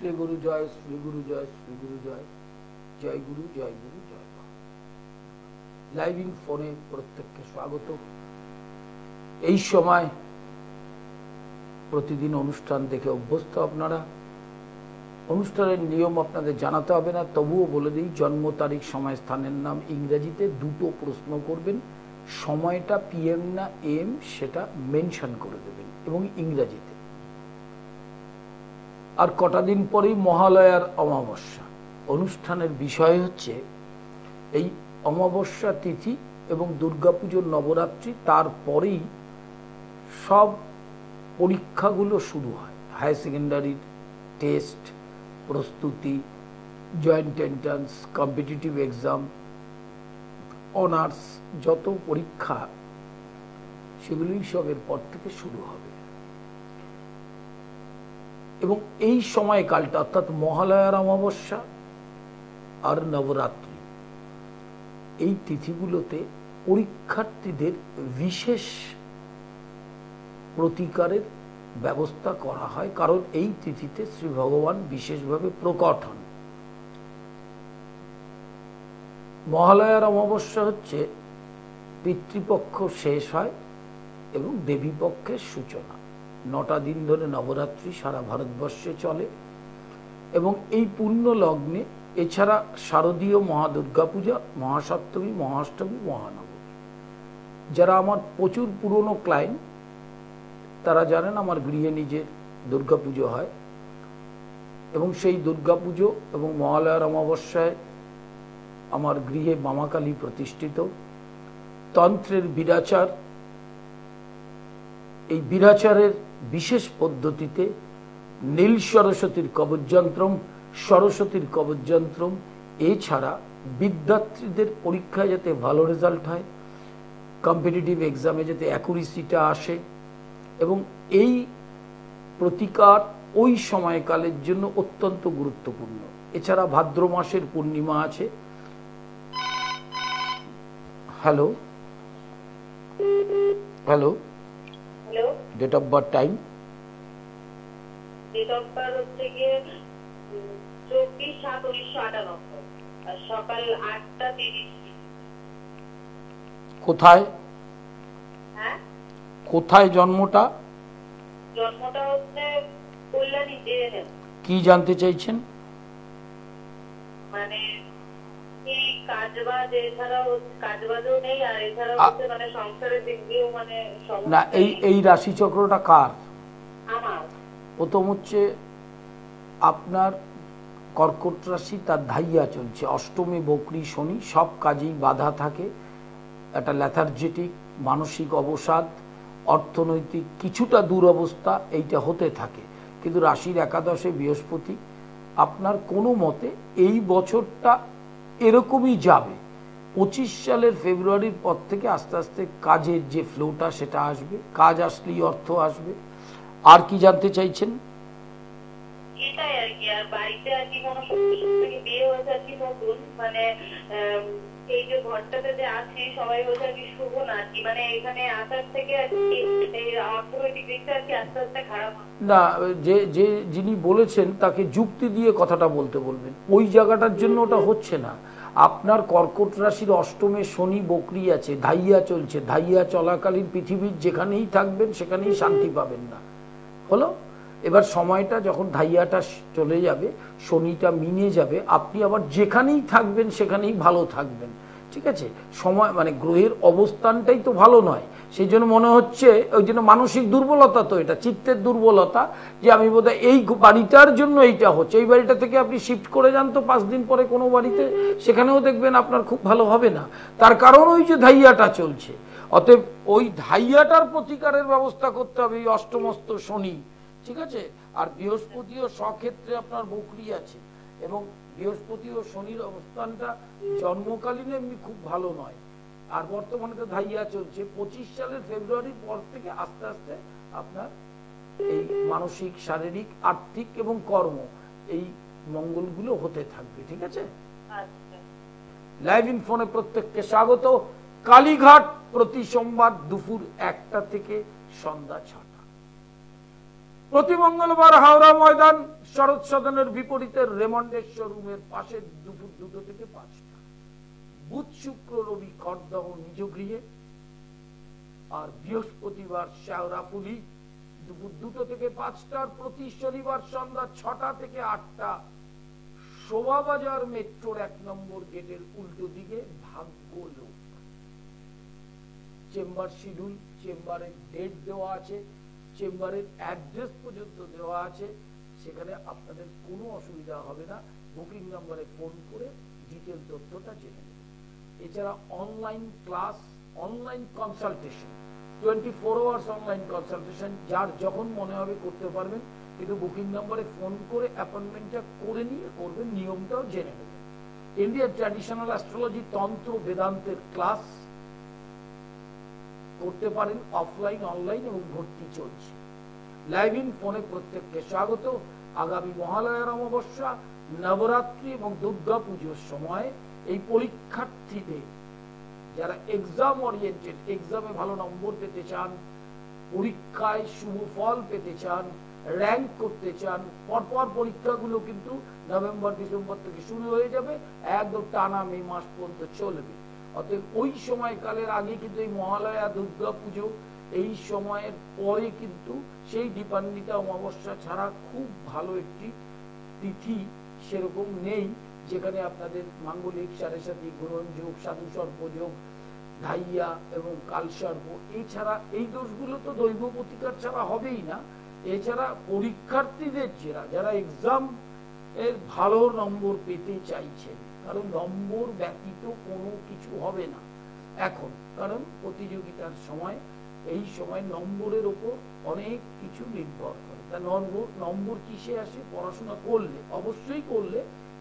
শ্রী গুরু জয়, শ্রী গুরু জয়, শ্রী গুরু জয়, জয় গুরু, জয় গুরু, জয় মা। Live in ফোনে প্রত্যেককে স্বাগত। এই সময় প্রতিদিন অনুষ্ঠান দেখে অভ্যস্ত আপনারা। অনুষ্ঠানের নিয়ম আপনাদের জানাতে হবে না, তবুও বলে দিই, জন্ম তারিখ, সময়, স্থানের নাম ইংরেজিতে দুটো প্রশ্ন করবেন, সময়টা PM না AM সেটা মেনশন করে দেবেন এবং ইংরেজিতে। আর কটা দিন পরেই মহালয়ার অমাবস্যা। অনুষ্ঠানের বিষয় হচ্ছে এই অমাবস্যা তিথি এবং দুর্গাপুজোর নবরাত্রি, তারপরেই সব পরীক্ষাগুলো শুরু হয়। হায়ার সেকেন্ডারির টেস্ট, প্রস্তুতি, joint entrance, competitive exam, honours, যত পরীক্ষা সেগুলোই সবের পর থেকে শুরু হবে। এবং এই সময়কালটা অর্থাৎ মহালয়ার অমাবস্যা আর নবরাত্রি, এই তিথিগুলোতে পরীক্ষার্থীদের বিশেষ প্রতিকারের ব্যবস্থা করা হয়, কারণ এই তিথিতে শ্রী ভগবান বিশেষভাবে প্রকট হন। মহালয়ার অমাবস্যা হচ্ছে পিতৃপক্ষ শেষ হয় এবং দেবীপক্ষের সূচনা। 9টা দিন ধরে নবরাত্রি সারা ভারতবর্ষে চলে এবং এই পূর্ণ লগ্নে এছাড়া শারদীয় মহাদুর্গা পূজা, মহাসপ্তমী, মহাষ্টমী, মহানবমী। যারা আমার প্রচুর পুরনো ক্লায়েন্ট তারা জানেন আমার গৃহে নিজের দুর্গাপুজো হয় এবং সেই দুর্গাপুজো এবং মহালয়ার অমাবস্যায় আমার গৃহে মামাকালী প্রতিষ্ঠিত। তন্ত্রের বিরাচার, এই বিরাচারের বিশেষ পদ্ধতিতে নীল সরস্বতীর কবচযন্ত্রম, সরস্বতীর কবচযন্ত্রম, এছাড়া বিদ্যার্থীদের পরীক্ষায় যাতে ভালো রেজাল্ট হয়, কম্পিটিটিভ এক্সামে যাতে অ্যাকুরেসিটা আসে, এবং এই প্রতিকার ওই সময়কালের জন্য অত্যন্ত গুরুত্বপূর্ণ। এছাড়া ভাদ্র মাসের পূর্ণিমা আছে। Hello hello date of birth, time? Date of birth হচ্ছে গিয়ে 24/7/1998 আর সকাল 8টা 30। কোথায়? হ্যাঁ, কোথায় জন্মটা? জন্মটা হচ্ছে কল্যাণী জেএনএম। কি জানতে চাইছেন? মানে এই কাজবাজ, এছাড়াও কাজবাজও নেই, আর এছাড়াও হচ্ছে মানে সংসারের দিক দিয়েও মানে না, এই রাশি চক্রটা কার? আমার। প্রথম হচ্ছে আপনার কর্কট রাশি, তার ধাইয়া চলছে, অষ্টমী বকরি শনি, সব কাজেই বাধা থাকে, একটা ল্যাথার্জেটিক মানসিক অবসাদ, অর্থনৈতিক কিছুটা দুরবস্থা এইটা হতে থাকে। কিন্তু রাশির একাদশে বৃহস্পতি, আপনার কোনো মতে এই বছরটা এরকমই যাবে। 25 সালের ফেব্রুয়ারির পর থেকে আস্তে আস্তে কাজের যে ফ্লোটা সেটা আসবে, কাজ আসলেই অর্থ আসবে। আর কি জানতে চাইছেন? এটাই আর কি। আর বাড়িতে আর কি কোনো সত্যি বিয়ে হয়েছে আর কি নতুন, মানে এই যে ঘরটাতে যে আছি সবাই বলছে আর কি শুভ না আর কি, মানে এখানে আসার থেকে আর কি এই অর্থনৈতিক দিকটা আর কি আস্তে আস্তে খারাপ। না, যে যিনি বলেছেন তাকে যুক্তি দিয়ে কথাটা বলতে বলবেন। ওই জায়গাটার জন্য ওটা হচ্ছে না। আপনার কর্কট রাশির অষ্টমে শনি বকরি আছে, ধাইয়া চলছে, ধাইয়া চলাকালীন পৃথিবীর যেখানেই থাকবেন সেখানেই শান্তি পাবেন না। হলো? এবার সময়টা যখন ধাইয়াটা চলে যাবে, শনিটা মিনে যাবে, আপনি আবার যেখানেই থাকবেন সেখানেই ভালো থাকবেন। ঠিক আছে? সময় মানে গ্রহের অবস্থানটাই তো ভালো নয়, সেই জন্য মনে হচ্ছে, ওই জন্য মানসিক দুর্বলতা, তো এটা চিত্তের দুর্বলতা, যে আমি বোধহয় এই বাড়িটার জন্য এইটা হচ্ছে। এই বাড়িটা থেকে আপনি শিফট করে যান তো 5 দিন পরে কোনো বাড়িতে, সেখানেও দেখবেন আপনার খুব ভালো হবে না। তার কারণ ওই যে ধাইয়াটা চলছে। অতএব ওই ধাইয়াটার প্রতিকারের ব্যবস্থা করতে হবে, এই অষ্টমস্ত শনি। ঠিক আছে? আর বৃহস্পতিও স্বক্ষেত্রে আপনার বকরি আছে এবং বৃহস্পতি ও শনির অবস্থানটা জন্মকালীন এমনি খুব ভালো নয়। আর বর্তমানে তো ধাইয়া চলছে। 25 সালের ফেব্রুয়ারির পর থেকে আস্তে আস্তে আপনার এই মানসিক, শারীরিক, আর্থিক এবং কর্ম এই মঙ্গলগুলো হতে থাকবে। ঠিক আছে? লাইভ ইন ফোনে প্রত্যেককে স্বাগত। কালীঘাট প্রতি সোমবার দুপুর 1টা থেকে সন্ধ্যা 6টা। প্রতি মঙ্গলবার হাওড়া ময়দান শরৎ সদনের বিপরীতে রেমন্ডেশ্বর রুমের পাশে দুপুর 2টো থেকে 5টা, বুধ শুক্র রবি খড়দহ নিজ গৃহে, আর বৃহস্পতিবার শেওড়াফুলি দুপুর 2টো থেকে 5টার, প্রতি শনিবার সন্ধ্যা 6টা থেকে 8টা শোভাবাজার মেট্রোর 1 নম্বর গেটের উল্টো দিকে ভাগ্য লোক। চেম্বার শিডিউল, চেম্বারের ডেট দেওয়া আছে, চেম্বারের অ্যাড্রেস পর্যন্ত দেওয়া আছে, সেখানে আপনাদের কোনো অসুবিধা হবে না। বুকিং নাম্বারে ফোন করে ডিটেল তথ্যটা জেনে নেবেন। এছাড়া online class, online consultation, 24 hours online consultation, যার যখন মনে হবে করতে পারবেন, কিন্তু বুকিং নাম্বারে ফোন করে অ্যাপয়েন্টমেন্টটা করে নিয়ে করবেন, নিয়মটাও জেনে নেবেন। ইন্ডিয়ান ট্র্যাডিশনাল অ্যাস্ট্রোলজি, তন্ত্র, বেদান্তের ক্লাস করতে পারেন অফলাইন, অনলাইন, এবং ভর্তি চলছে। লাইভ ইন ফোনে প্রত্যেককে স্বাগত। আগামী মহালয়ার অমাবস্যা, নবরাত্রি এবং দুর্গা পুজোর সময় এই পরীক্ষার্থীদের যারা এক্সাম ওরিয়েন্টেড, এক্সামে ভালো নম্বর পেতে চান, পরীক্ষায় শুভ ফল পেতে চান, র্যাঙ্ক করতে চান, পরপর পরীক্ষাগুলো কিন্তু নভেম্বর ডিসেম্বর থেকে শুরু হয়ে যাবে, একদম টানা মে মাস পর্যন্ত চলবে। অতএব ওই সময়কালের আগে কিন্তু এই মহালয়া, দুর্গা পুজো, এই সময়ের পরে কিন্তু সেই দীপান্বিতা অমাবস্যা ছাড়া খুব ভালো একটি তিথি সেরকম নেই, যেখানে আপনাদের মাঙ্গলিক, সাড়ে গ্রহণ যোগ, সাধু সর্পযোগ, ধাইয়া এবং কালসর্প, এছাড়া এই দোষগুলো তো দৈব প্রতিকার ছাড়া হবেই না। এছাড়া পরীক্ষার্থীদের যারা এক্সাম এর ভালো নম্বর পেতে চাইছেন, কারণ নম্বর ব্যতীত কোনো কিছু হবে না এখন, কারণ প্রতিযোগিতার সময়, এই সময় নম্বরের উপর অনেক কিছু নির্ভর করে। তা নম্বর কিসে আসে? পড়াশোনা করলে, অবশ্যই করলে,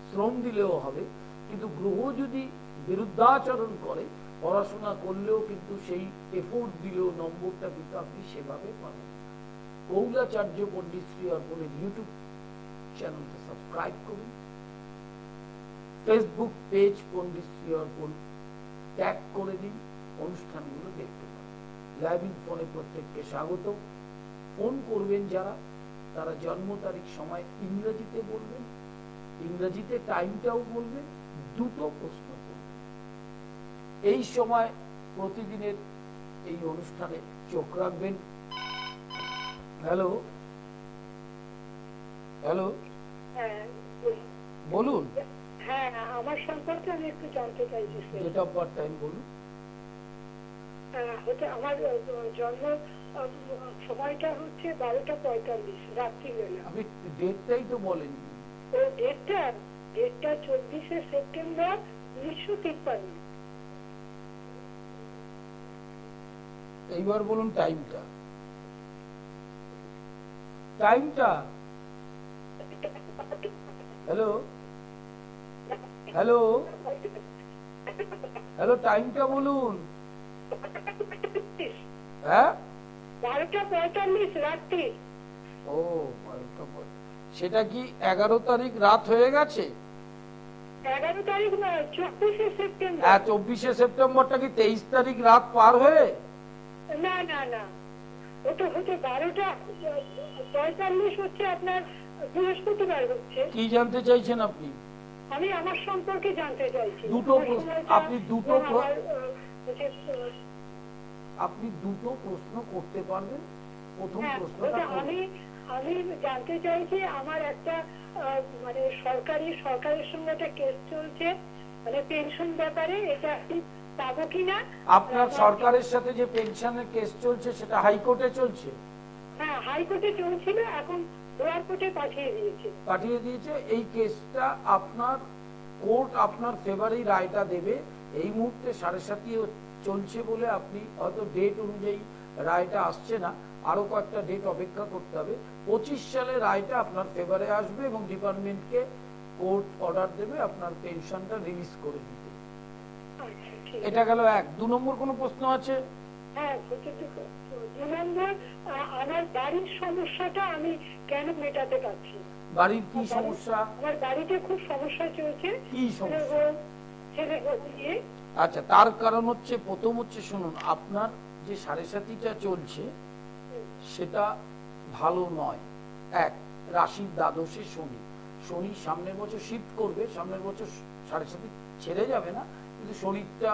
শ্রম দিলেও হবে, কিন্তু গ্রহ যদি বিরুদ্ধাচরণ করে, পড়াশোনা করলেও কিন্তু সেই এফোর্ট দিলেও নম্বরটা কিন্তু আপনি সেভাবে পাবেন। কৌলাচার্য পণ্ডিত শ্রী অর্পণের ইউটিউব চ্যানেলটা সাবস্ক্রাইব করুন, ফেসবুক পেজ পণ্ডিত শ্রী অর্পণ ট্যাগ করে দিন, অনুষ্ঠানগুলো দেখতে পাবেন। লাইভ ইন ফোনে প্রত্যেককে স্বাগত। ফোন করবেন যারা, তারা জন্ম তারিখ, সময় ইংরেজিতে বলবেন, ইংরেজিতে টাইমটাও বলবেন, 2টো প্রশ্ন করবেন। এই সময় প্রতিদিনের এই অনুষ্ঠানে চোখ রাখবেন। হ্যালো হ্যালো, বলুন। হ্যাঁ, আমার সম্পর্কে আমি একটু জানতে চাইছি। ডেট অফ বার্থ, টাইম বলুন। আমার জন্ম সময়টা হচ্ছে 12টা 45 রাত্রিবেলা। আপনি ডেটটাই তো বলেন। ও ডেটটা 24শে সেপ্টেম্বর 1953। এইবার বলুন টাইমটা। টাইমটা হ্যালো হ্যালো হ্যালো, টাইমটা বলুন। হ্যাঁ, 12টা 45 রাত্রি। ও, সেটা কি 11 তারিখ রাত হয়ে গেছে? 11 তারিখ না, 24শে সেপ্টেম্বর। 24শে সেপ্টেম্বরটা কি 23 তারিখ রাত পার হয়ে? না না না, ওটা হচ্ছে 12টা 45 হচ্ছে আপনার বৃহস্পতিবার হচ্ছে। কি জানতে চাইছেন আপনি? আমি আমার সম্পর্কে জানতে চাইছি। আপনি দুটো প্রশ্ন করতে পারবেন। প্রথম প্রশ্নটা আমি জানতে চাইছি, আমার একটা মানে সরকারের সঙ্গে একটা কেস চলছে, মানে পেনশন ব্যাপারে, এটা আমি পাবো কিনা। আপনার সরকারের সাথে যে পেনশনের কেস চলছে সেটা হাইকোর্টে চলছে? হ্যাঁ, হাইকোর্টে চলছিল, এখন লোয়ার কোর্টে পাঠিয়ে দিয়েছে। এই কেসটা আপনার কোর্ট আপনার ফেভারি রায়টা দেবে। এই মুহূর্তে 7.5 চলছে বলে আপনি হয়তো ডেট অনুযায়ী রায়টা আসছে না, আরো কয়েকটা ডেট অপেক্ষা করতে হবে। 25 সালে রায়টা আপনার ফেভারে আসবে এবং ডিপার্টমেন্টকে কোর্ট অর্ডার দেবে আপনার পেনশনটা রিলিজ করে দিতে। এটা গেল 1। 2 নম্বর কোনো প্রশ্ন আছে? হ্যাঁ, 2 নম্বর, আমার বাড়ির সমস্যাটা আমি কেন মেটাতে পারছি? বাড়ির কি সমস্যা? আমার বাড়িতে খুব সমস্যা চলছে। কি সমস্যা? ছেলে নিয়ে। আচ্ছা, তার কারণ হচ্ছে, প্রথম হচ্ছে শুনুন, আপনার যে 7.5টা চলছে সেটা ভালো নয়। এক, রাশির দ্বাদশে শনি। শনি সামনের বছর শিফট করবে, সামনের বছর 7.5 ছেড়ে যাবে না, কিন্তু শরীরটা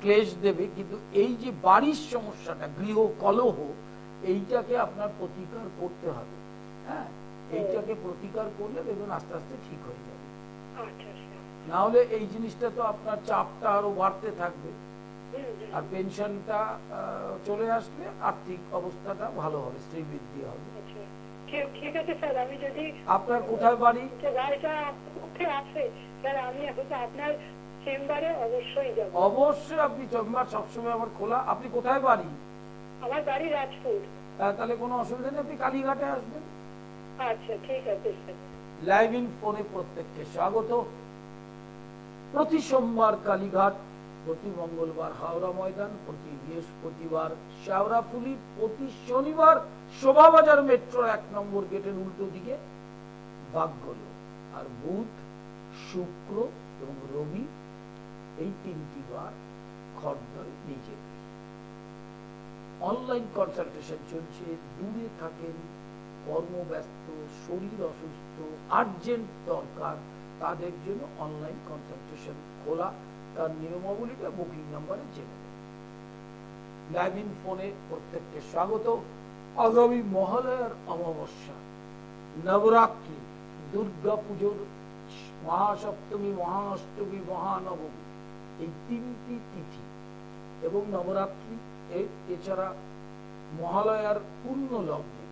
ক্লেশ দেবে। কিন্তু এই যে বাড়ির সমস্যাটা, গৃহ কলহ, এইটাকে আপনার প্রতিকার করতে হবে। হ্যাঁ, এইটাকে প্রতিকার করলে দেখুন আস্তে আস্তে ঠিক হয়ে যাবে। আচ্ছা আচ্ছা। না হলে এই জিনিসটা তো আপনার চাপটা আরো বাড়তে থাকবে। আর পেনশনটা চলে আসলে আর্থিক অবস্থাটা ভালো হবে, শ্রীবৃদ্ধি হবে। আচ্ছা, ঠিক আছে স্যার, আমি যদি আপনার কোথায় বাড়ি? গাড়িটা উঠে আসে স্যার, আমি এখন আপনার চেম্বারে অবশ্যই যাব। অবশ্যই, আপনি চেম্বার সবসময় আমার খোলা। আপনি কোথায় বাড়ি? আমার বাড়ি রাজপুর। তাহলে কোনো অসুবিধা নেই, আপনি কালীঘাটে আসবেন। আচ্ছা ঠিক আছে স্যার। লাইভ ইন ফোনে প্রত্যেককে স্বাগত। প্রতি সোমবার কালীঘাট, প্রতি মঙ্গলবার হাওড়া ময়দান, প্রতি বৃহস্পতিবার শেওড়াফুলি, প্রতি শনিবার শোভাবাজার মেট্রোর 1 নম্বর গেটের উল্টো দিকে বাগগোলো, আর বুধ, শুক্র এবং রবি এই 3টি বার খড়দরে বিজেপি। অনলাইন কনসালটেশন চলছে। দূরে থাকেন, কর্মব্যস্ত, শরীর অসুস্থ, আর্জেন্ট দরকার, তাদের জন্য অনলাইন কনসালটেশন খোলা। তার নিয়মাবলীটা বুকিং নাম্বারে জেনে নেবেন। লাইভ ইন ফোনে প্রত্যেককে স্বাগত। আগামী মহালয়ার অমাবস্যা, নবরাত্রি, দুর্গা পুজোর মহাসপ্তমী, মহাষ্টমী, মহানবমী, এই 3টি তিথি এবং নবরাত্রি, এছাড়া মহালয়ার পূর্ণ লগ্নে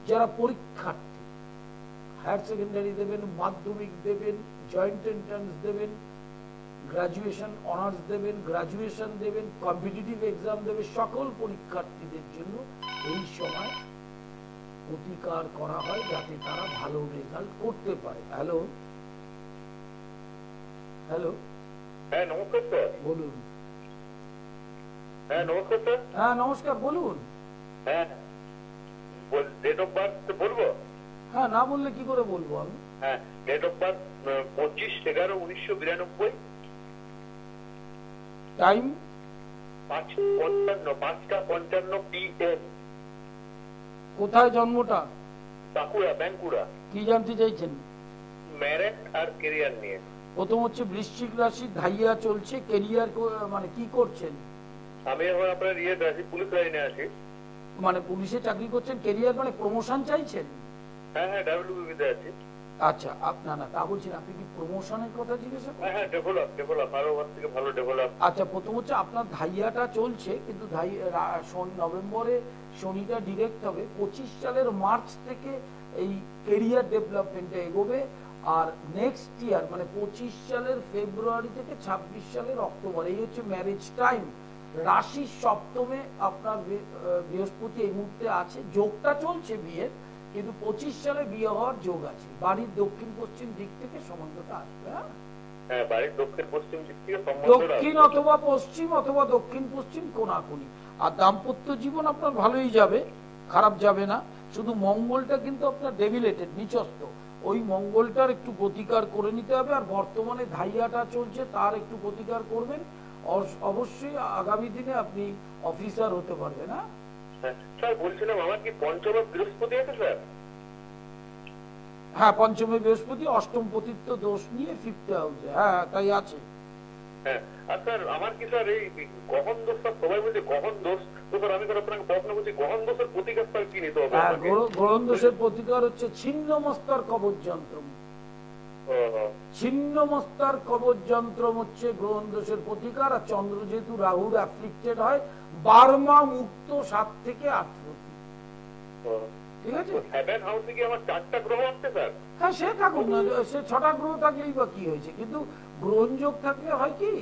যারা পরীক্ষার্থী, হায়ার সেকেন্ডারি দেবেন, মাধ্যমিক দেবেন, জয়েন্ট এন্ট্রান্স দেবেন, গ্রাজুয়েশন অনার্স দেবেন, গ্রাজুয়েশন দেবেন, কম্পিটিটিভ এক্সাম দেবে, সকল পরীক্ষার্থীদের জন্য এই সময় প্রতিকার করা হয় যাতে তারা ভালো রেজাল্ট করতে পারে। হ্যালো হ্যালো, হ্যাঁ নমস্কার স্যার। বলুন। হ্যাঁ নমস্কার স্যার। হ্যাঁ নমস্কার, বলুন। হ্যাঁ, ডেট অফ বার্থ বলবো? হ্যাঁ, না বললে কি করে বলবো আমি? হ্যাঁ, date of birth 25/11/1992। Time 5:55 PM। কোথায় জন্মটা? বাঁকুড়া, বাঁকুড়া। কি জানতে চাইছেন? ম্যারেজ আর কেরিয়ার নিয়ে। প্রথম হচ্ছে বৃশ্চিক রাশি, ধাইয়া চলছে, কেরিয়ার মানে কি করছেন? আমি এখন আপনার রাশি পুলিশ লাইনে আছি। মানে পুলিশে চাকরি করছেন, কেরিয়ার মানে প্রমোশন চাইছেন? হ্যাঁ হ্যাঁ, ডাব্লিউবিতে আছি। আচ্ছা, আপনার না তা বলছেন, আপনি কি প্রমোশনের কথা জিজ্ঞাসা হ্যাঁ করছেন? হ্যাঁ, ডেভেলপ আরো ওর থেকে ভালো ডেভেলপ। আচ্ছা, প্রথম হচ্ছে আপনার ধাইয়াটা চলছে, কিন্তু নভেম্বরে শনিটা ডিরেক্ট হবে। 25 সালের মার্চ থেকে এই কেরিয়ার ডেভেলপমেন্টে এগোবে। আর নেক্সট ইয়ার মানে 25 সালের ফেব্রুয়ারি থেকে 26 সালের অক্টোবর, এই হচ্ছে ম্যারেজ টাইম। রাশির সপ্তমে আপনার বৃহস্পতি এই মুহূর্তে আছে, যোগটা চলছে বিয়ের, কিন্তু 25 সালে বিয়ে হওয়ার যোগ আছে। বাড়ির দক্ষিণ পশ্চিম দিক থেকে সম্বন্ধটা আসবে। হ্যাঁ, হ্যাঁ, বাড়ির দক্ষিণ পশ্চিম দিক থেকে দক্ষিণ অথবা পশ্চিম অথবা দক্ষিণ পশ্চিম কোনাকুনি। আর দাম্পত্য জীবন আপনার ভালোই যাবে, খারাপ যাবে না। শুধু মঙ্গলটা কিন্তু আপনার ডেভিলেটেড, নিচস্থ, ওই মঙ্গলটার একটু প্রতিকার করে নিতে হবে। আর বর্তমানে ধাইয়াটা চলছে, তার একটু প্রতিকার করবেন। অবশ্যই আগামী দিনে আপনি অফিসার হতে পারবেন। হ্যাঁ স্যার, বলছিলাম আমার কি পঞ্চমে বৃহস্পতি আছে স্যার? হ্যাঁ, পঞ্চমে বৃহস্পতি, অষ্টম পতিত্ব দোষ নিয়ে 5th হাউসে। হ্যাঁ, তাই আছে। হ্যাঁ, আর স্যার আমার কি স্যার এই গহন দোষ, সবাই বলছে গহন দোষ, তো স্যার আমি আপনাকে প্রশ্ন করছি, গহন দোষের প্রতিকার স্যার কি নিতে হবে? গ্রহণ দোষের প্রতিকার হচ্ছে ছিন্ন মস্তার কবচ যন্ত্র। ছিন্ন মস্তার কবচ যন্ত্র হচ্ছে গ্রহণ দোষের প্রতিকার। আর চন্দ্র যেহেতু রাহুর অ্যাফ্লিক্টেড হয়, 12 মাহ মুক্ত 7 থেকে 8 প্রতি। ঠিক আছে, 7 হাউসে কি আমার 4টা গ্রহ আছে স্যার? হ্যাঁ, সে থাকুক না, সে 6টা গ্রহ থাকলেই বা কি হয়েছে, কিন্তু গ্রহণ যোগ থাকলে হয় কি,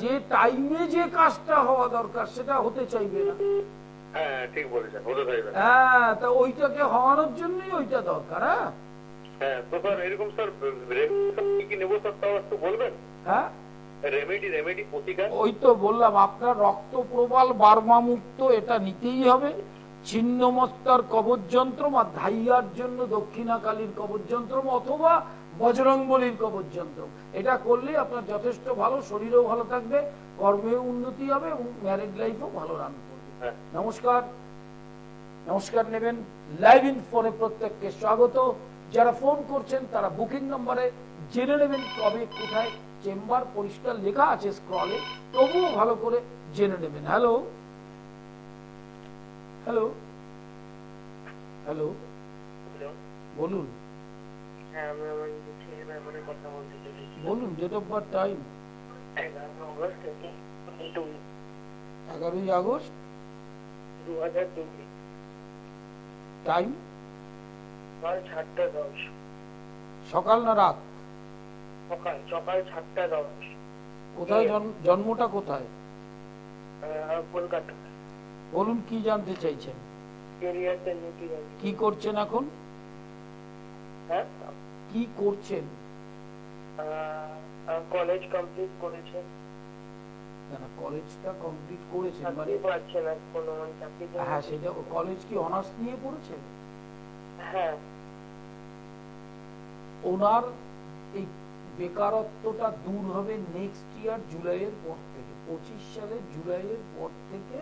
যে টাইমে যে কাজটা হওয়া দরকার সেটা হতে চাইবে না। হ্যাঁ ঠিক বলেছেন, হতে চাইবে। হ্যাঁ, তা ওইটাকে হওয়ানোর জন্যই ওইটা দরকার। হ্যাঁ, তো স্যার এরকম স্যার কি কি নেবো স্যার, তাও একটু বলবেন? হ্যাঁ, রেমেডি প্রতিকার। ওই তো বললাম, আপনার রক্ত প্রবাল, 12 মাহ মুক্ত, এটা নিতেই হবে। ছিন্ন মস্তার কবচ যন্ত্র আর ধাইয়ার জন্য দক্ষিণাকালীর কবচ যন্ত্র অথবা বজরংবলীর কবচ যন্ত্র, এটা করলে আপনার যথেষ্ট ভালো, শরীরও ভালো থাকবে, কর্মেও উন্নতি হবে এবং ম্যারেড লাইফও ভালো রান করবে। নমস্কার। নমস্কার নেবেন। লাইভ ইন ফোনে প্রত্যেককে স্বাগত। যারা ফোন করছেন তারা বুকিং নম্বরে জেনে নেবেন কবে কোথায় চেম্বার, পরিষ্কার লেখা আছে স্ক্রলে, তবুও ভালো করে জেনে নেবেন। হ্যালো হ্যালো হ্যালো, বলুন। হ্যাঁ, আমি আমার ছেলের ব্যাপারে কথা বলতে চাই। বলুন, ডেট অফ বার্থ, টাইম। 11ই আগস্ট 2002, টাইম সকাল 7:10, সকাল না রাত? সকাল 7:10। কোথায় জন্মটা কোথায়? কলকাতা। বলুন কি জানতে চাইছেন? কেরিয়ারটা নীতি। কি করছেন এখন? হ্যাঁ, কি করছেন? কলেজ কমপ্লিট করেছে। না, কলেজটা কমপ্লিট করেছেন মানে? চাকরি পাচ্ছে না কোনো, চাকরি। হ্যাঁ, সেটা কলেজ কি অনার্স নিয়ে পড়েছেন? হ্যাঁ। ওনার এই বেকারত্বটা দূর হবে নেক্সট ইয়ার জুলাইয়ের পর থেকে। 25 সালের জুলাইয়ের পর থেকে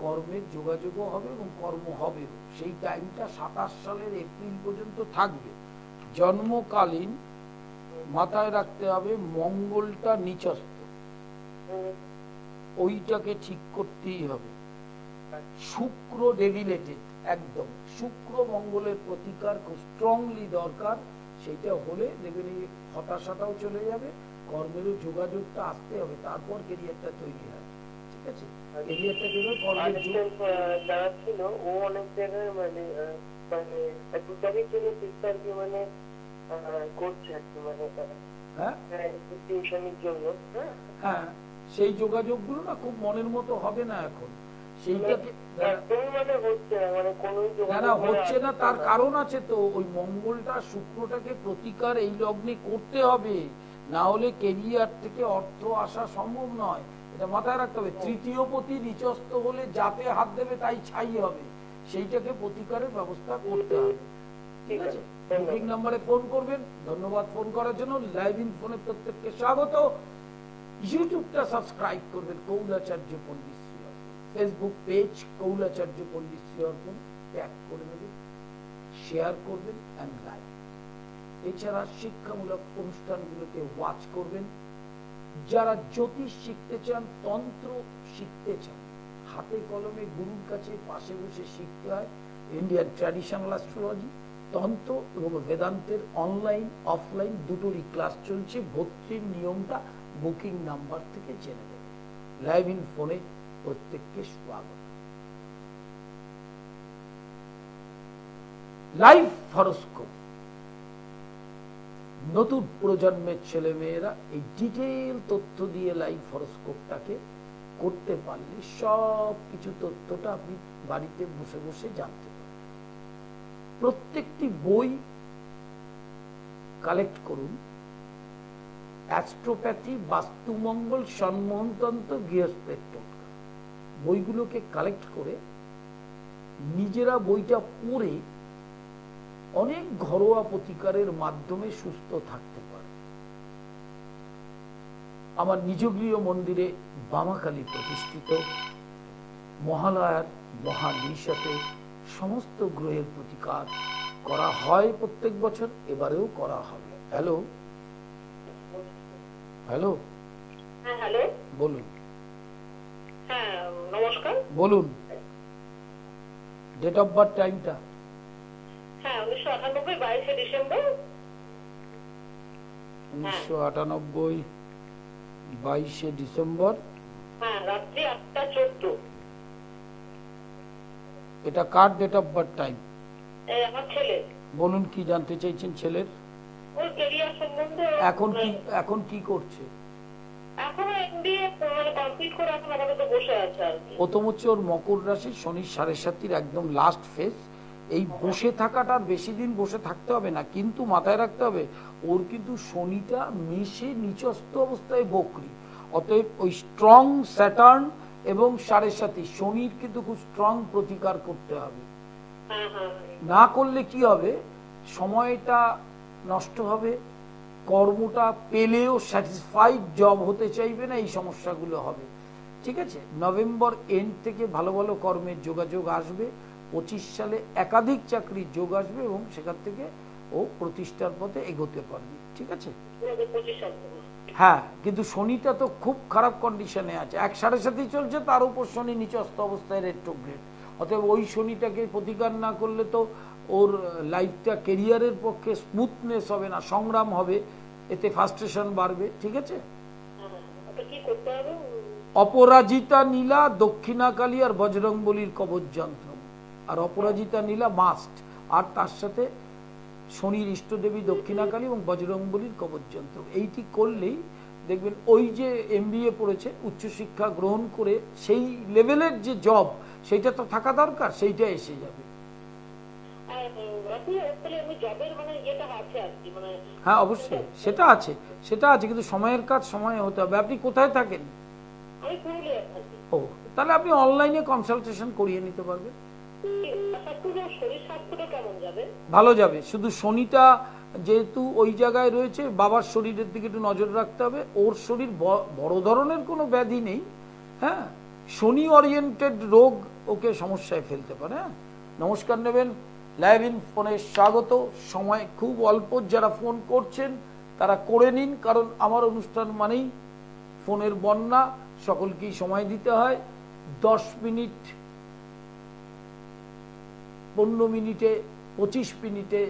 কর্মের যোগাযোগও হবে এবং কর্ম হবে। সেই টাইমটা 27 সালের এপ্রিল পর্যন্ত থাকবে। জন্মকালীন মাথায় রাখতে হবে মঙ্গলটা নিচস্থ, ওইটাকে ঠিক করতেই হবে। শুক্র ডেভিলেটেড, একদম শুক্র মঙ্গলের প্রতিকার খুব স্ট্রংলি দরকার। সেটা হলে দেখবেন এই হতাশাটাও চলে যাবে, কর্মেরও যোগাযোগটা আসতে হবে, তারপর কেরিয়ারটা তৈরি হয়। ঠিক আছে, কেরিয়ারটা তৈরি কর্মের যারা ছিল ও অনেক জায়গায় মানে টুটারির জন্য সিস্টারকে মানে করছে আর কি, মানে হ্যাঁ টিউশনের জন্য। হ্যাঁ, সেই যোগাযোগগুলো না খুব মনের মতো হবে না এখন। সেইটাকে একদমই মানে হচ্ছে না, মানে কোনো না হচ্ছে না, তার কারণ আছে তো। ওই মঙ্গলটা শুক্রটাকে প্রতিকার এই লগ্নে করতে হবে, না হলে কেরিয়ার থেকে অর্থ আসা সম্ভব নয়। এটা মাথায় রাখতে হবে। তৃতীয় পতি নিচস্থ হলে যাতে হাত দেবে তাই ছাই হবে, সেইটাকে প্রতিকারের ব্যবস্থা করতে হবে। ঠিক আছে, বুকিং নাম্বারে ফোন করবেন। ধন্যবাদ ফোন করার জন্য। লাইভ ইন ফোনে প্রত্যেককে স্বাগত। ইউটিউবটা সাবস্ক্রাইব করবেন কৌলাচার্য পণ্ডিত শ্রী অর্পণ, ফেসবুক পেজ কৌলাচার্য পণ্ডিত শ্রী অর্পণ, ট্যাগ করে দেবেন, শেয়ার করবেন এন্ড লাইক। এছাড়া শিক্ষামূলক অনুষ্ঠানগুলোকে ওয়াচ করবেন। যারা জ্যোতিষ শিখতে চান, তন্ত্র শিখতে চান, হাতে কলমে গুরুর কাছে পাশে বসে শিখতে হয়। ইন্ডিয়ান ট্র্যাডিশনাল অ্যাস্ট্রোলজি, তন্ত্র এবং বেদান্তের অনলাইন অফলাইন দুটোরই ক্লাস চলছে। ভর্তির নিয়মটা বুকিং নাম্বার থেকে জেনে নেবেন। লাইভ ইন ফোনে প্রত্যেককে স্বাগত। লাইভ হরোস্কোপ, নতুন প্রজন্মের ছেলে মেয়েরা এই ডিটেইল তথ্য দিয়ে লাইভ হরোস্কোপটাকে করতে পারলে সব কিছু তথ্যটা আপনি বাড়িতে বসে বসে জানতে পারেন। প্রত্যেকটি বই কালেক্ট করুন। অ্যাস্ট্রোপ্যাথি, বাস্তুমঙ্গল, সম্মোহনতন্ত্র, গৃহস্থের টোটকা, বইগুলোকে কালেক্ট করে নিজেরা বইটা পড়ে অনেক ঘরোয়া প্রতিকারের মাধ্যমে সুস্থ থাকতে পারে। আমার নিজ গৃহ মন্দিরে বামাকালী প্রতিষ্ঠিত মহালয়ার মহানিশাতে সমস্ত গ্রহের প্রতিকার করা হয় প্রত্যেক বছর, এবারেও করা হবে। হ্যালো হ্যালো হ্যাঁ, হ্যালো, বলুন। হ্যাঁ নমস্কার। বলুন ডেট অফ বার্থ, টাইমটা। হ্যাঁ, 1998, 22শে ডিসেম্বর। 1998, 22শে ডিসেম্বর। হ্যাঁ, রাত্রি 8:14। এটা কার ডেট অফ বার্থ, টাইম? আমার ছেলে। বলুন কি জানতে চাইছেন ছেলের? ওর ক্যারিয়ার সম্বন্ধে। এখন কি করছে? এখনো এমবিএ মানে কমপ্লিট করে এখন আপাতত বসে আছে আর কি। প্রথম হচ্ছে ওর মকর রাশি, শনির 7.5 একদম লাস্ট ফেজ। এই বসে থাকাটা বেশি দিন বসে থাকতে হবে না, কিন্তু মাথায় রাখতে হবে ওর কিন্তু শনিটা মেষে নিচস্থ অবস্থায় বকরি। অতএব ওই স্ট্রং স্যাটার্ন এবং 7.5 শনির কিন্তু খুব স্ট্রং প্রতিকার করতে হবে। না করলে কি হবে, সময়টা নষ্ট হবে, কর্মটা পেলেও স্যাটিসফাইড জব হতে চাইবে না, এই সমস্যাগুলো হবে। ঠিক আছে, নভেম্বর এন্ড থেকে ভালো ভালো কর্মের যোগাযোগ আসবে। 25 সালে একাধিক চাকরির যোগ আসবে এবং সেখান থেকে ও প্রতিষ্ঠার পথে এগোতে পারবে। ঠিক আছে? 2025 সাল থেকে। হ্যাঁ, কিন্তু শনিটা তো খুব খারাপ কন্ডিশনে আছে, 1.7 চলছে, তার উপর শনি নিচস্থ অবস্থায় রেট্রোগ্রেড। অতএব ওই শনিটাকে প্রতিকার না করলে তো ওর লাইফটা কেরিয়ারের পক্ষে স্মুথনেস হবে না, সংগ্রাম হবে, এতে ফ্রাস্ট্রেশন বাড়বে। ঠিক আছে? তো কি করতে হবে? অপরাজিতা নীলা, দক্ষিণাকালী আর বজরংবলীর কবচ যন্ত্র। আর অপরাজিতা নীলা মাস্ট, আর তার সাথে শনির ইষ্টদেবী দক্ষিণাকালী এবং বজরংবলীর কবচ যন্ত্র। এইটি করলেই দেখবেন ওই যে MBA পড়েছে, উচ্চশিক্ষা গ্রহণ করে সেই লেভেলের যে জব সেইটা তো থাকা দরকার, সেইটা এসে যাবে। হ্যাঁ অবশ্যই সেটা আছে, সেটা আছে, কিন্তু সময়ের কাজ সময়ে হতে হবে। আপনি কোথায় থাকেন? ও, তাহলে আপনি অনলাইনে কনসালটেশন করিয়ে নিতে পারবেন। ভালো যাবে, শুধু শনিটা যেহেতু ওই জায়গায় রয়েছে, বাবার শরীরের দিকে একটু নজর রাখতে হবে। ওর শরীর বড় ধরনের কোনো ব্যাধি নেই, হ্যাঁ, শনি ওরিয়েন্টেড রোগ ওকে সমস্যায় ফেলতে পারে। হ্যাঁ, নমস্কার নেবেন, লাইভ ইন ফোনে স্বাগত। সময় খুব অল্প, যারা ফোন করছেন তারা করে নিন, কারণ আমার অনুষ্ঠান মানেই ফোনের বন্যা, সকলকেই সময় দিতে হয়। 10 মিনিট, 15 মিনিটে, 25 মিনিটে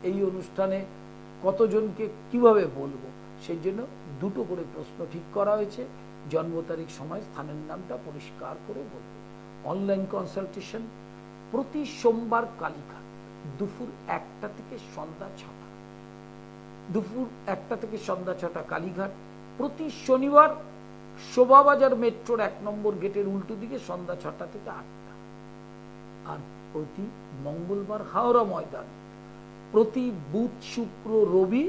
এই অনুষ্ঠানে কতজনকে কিভাবে বলবো, সেই জন্য দুটো করে প্রশ্ন ঠিক করা হয়েছে। জন্ম তারিখ, সময়, স্থানের নামটা পরিষ্কার করে বলবো। অনলাইন কনসালটেশন প্রতি সোমবার কালীঘাট দুপুর 1টা থেকে সন্ধ্যা 6টা, দুপুর 1টা থেকে সন্ধ্যা 6টা কালীঘাট। প্রতি শনিবার শোভাবাজার মেট্রোর 1 নম্বর গেটের উল্টো দিকে সন্ধ্যা 6টা থেকে 8টা। আর প্রতি মঙ্গলবার হাওড়া ময়দান, প্রতি বুধ, শুক্র, রবি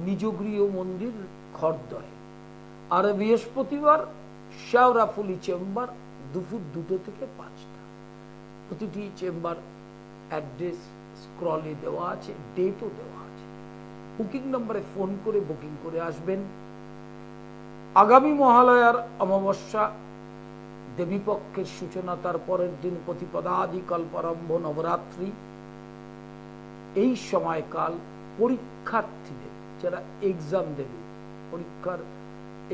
নিজগৃহ মন্দির খড়দহে। আর বৃহস্পতিবার শেওড়াফুলি চেম্বার দুপুর 2টো থেকে 5টা। প্রতিটি চেম্বার অ্যাড্রেস স্ক্রলে দেওয়া আছে, ডেটও দেওয়া আছে। বুকিং নম্বরে ফোন করে বুকিং করে আসবেন। আগামী মহালয়ার অমাবস্যা, দেবীপক্ষের সূচনা, তার পরের দিন প্রতিপদাদি কল্পারম্ভ, নবরাত্রি। এই সময়কাল পরীক্ষার্থীদের, যারা এক্সাম দেবে, পরীক্ষার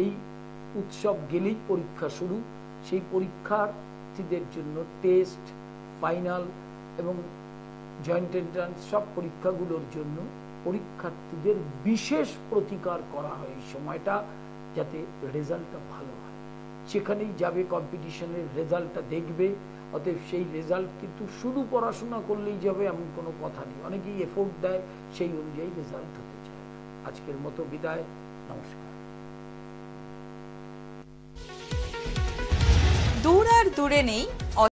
এই উৎসব গেলেই পরীক্ষা শুরু, সেই পরীক্ষার্থীদের জন্য টেস্ট, ফাইনাল এবং জয়েন্ট এন্ট্রান্স সব পরীক্ষাগুলোর জন্য পরীক্ষার্থীদের বিশেষ প্রতিকার করা হয় এই সময়টা, যাতে রেজাল্টটা ভালো হয়। সেখানেই যাবে, কম্পিটিশনের রেজাল্টটা দেখবে। অতএব সেই রেজাল্ট কিন্তু শুধু পড়াশোনা করলেই যাবে এমন কোনো কথা নেই, অনেকেই এফোর্ট দেয়, সেই অনুযায়ী রেজাল্ট হতে চায়। আজকের মতো বিদায়, নমস্কার। দূর আর দূরে নেই